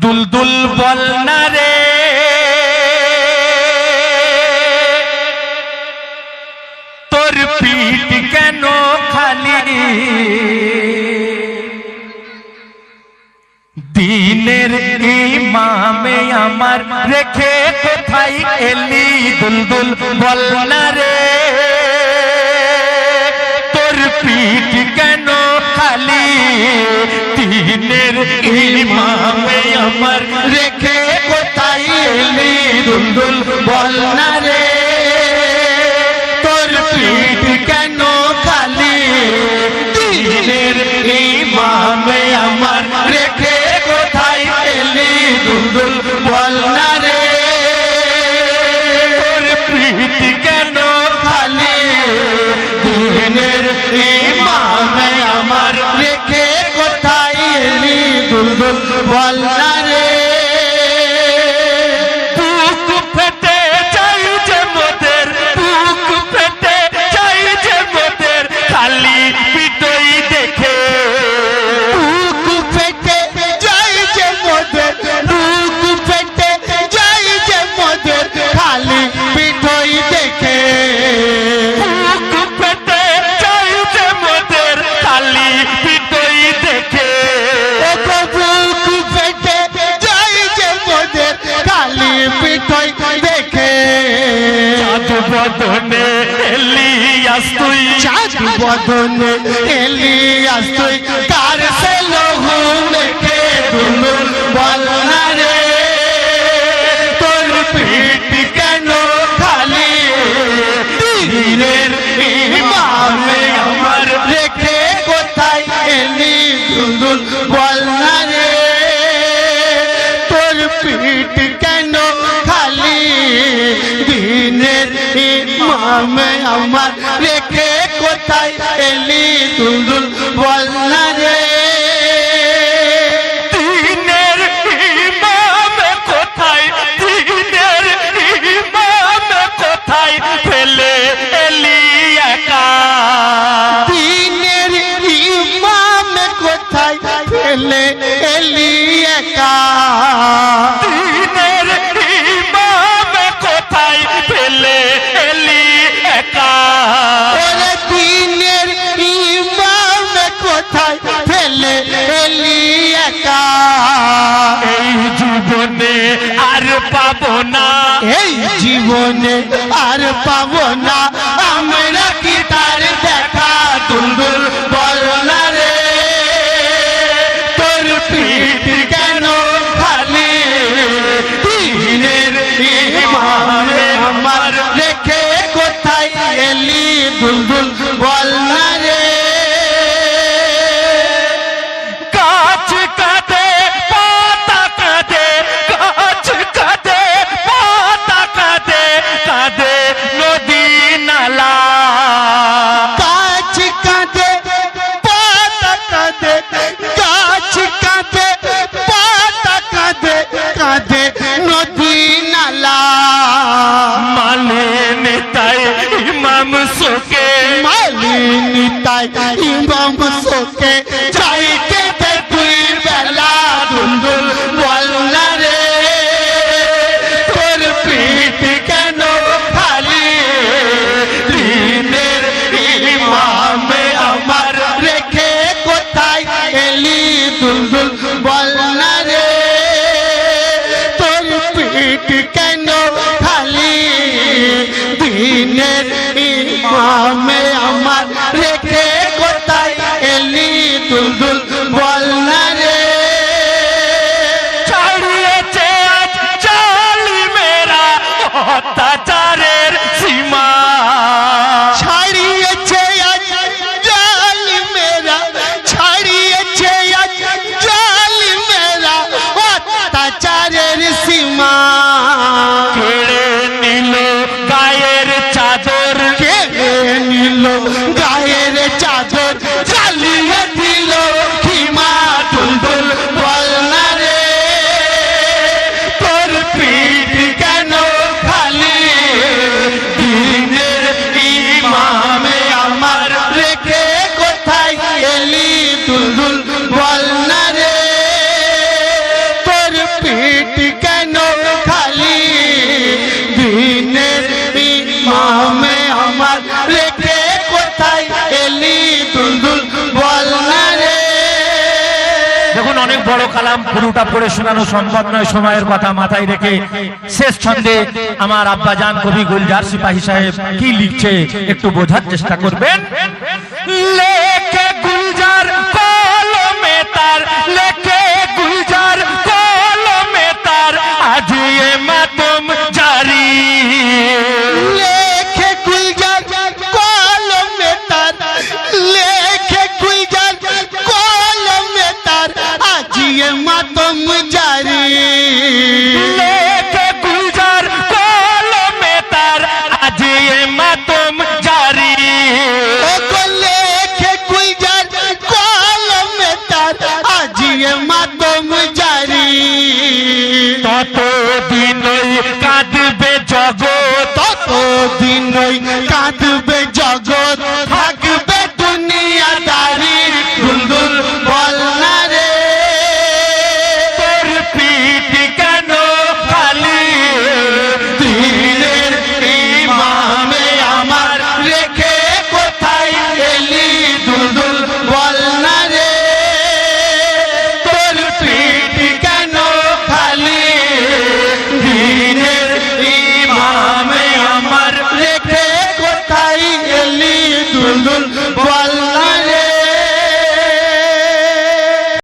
দুলদুল বল না রে তোর পিঠ কেন খালি দিনের ইমামে আমার রেখে কোথায় এলি দুলদুল বল না রে তোর পিঠ কেন খালি দিনের ইমামে আমার রেখে কোথায় এলি দুলদুল বল না রে তোর পিঠ কেন খালি দিনের ইমামে আমার রেখে কোথায় এলি দুলদুল বল না রে তোর পিঠ কেন খালি দিনের ইমামে আমার রেখে কোথায় এলি দুলদুল বল না রে বুক ফেটে যাই যে মোদের বুক ফেটে যাই যে মোদের খালি পিটই দেখে বুক ফেটে যাই যে মোদের বুক ফেটে যাই যে মোদের খালি পিঠই দেখে বুক ফেটে যাই যে মোদের খালি পিটই দেখে বুক ফেটে যাই যে মোদের খালি পিঠই দেখে চাঁদ বদনে এলিয়াস তুই চাঁদ বদনে এলিয়াস তুই তার সে লহু মেখে দুলদুল বল না রে তোর পিঠ কেন খালি দিনের ইমামে আমার রেখে কোথায় এলি দুলদুল বল না রে তোর পিঠ কেন খালি দিনের ইমামে আমার রেখে কোথায় এলি দুলদুল বল না রে দিনের ইমামে কোথায় দিনের ইমামে কোথায় ফেলে এলি একা দিনের ইমামে কোথায় ফেলে এলি একা দিনের ইমামে কোথায় ফেলে এলি একা ওরে দিনের ইমামে কোথায় ফেলে এলি একা এই জীবনে আর পাবো না এই জীবনে আর পাবো না আমরা কি তার দেখা দুলদুল বল না রে তোর পিঠ কেন খালি দিনের ইমামে আমার রেখে কোথায় এলি দুলদুল বল না রে গাছ কাঁদে পাতা কাঁদে গাছ কাঁদে পাতা কাঁদে কাঁদে নদী পিঠ কেন খালি দিনের ইমামে আমার রেখে কোথায় এলি দুলদুল বল না রে। দেখুন অনেক বড় কালাম পুরোটা পড়ে শোনানো সম্ভব নয়, সময়ের কথা মাথায় রেখে শেষ ছন্দে আমার আব্বাজান কবি গুলজার সিপাহী সাহেব কি লিখছে একটু বোঝার চেষ্টা করবেন। লেখে গুলজার কলমে তার, লেখে গুলজার কলমে তার, আজ এ মাতম জারি। লেখে গুলজার কলমে তার, লেখে গুলজার কলমে তার, আজ এ মাতম জারি। লেখে গুলজার কলমে তার, আজ এ মাতম জারি। লেখে গুলজার কলমে তার, আজ এ মাতম জারি। ততদিনই কাঁদবে জগৎ, ততদিনই কাঁদবে জগৎ।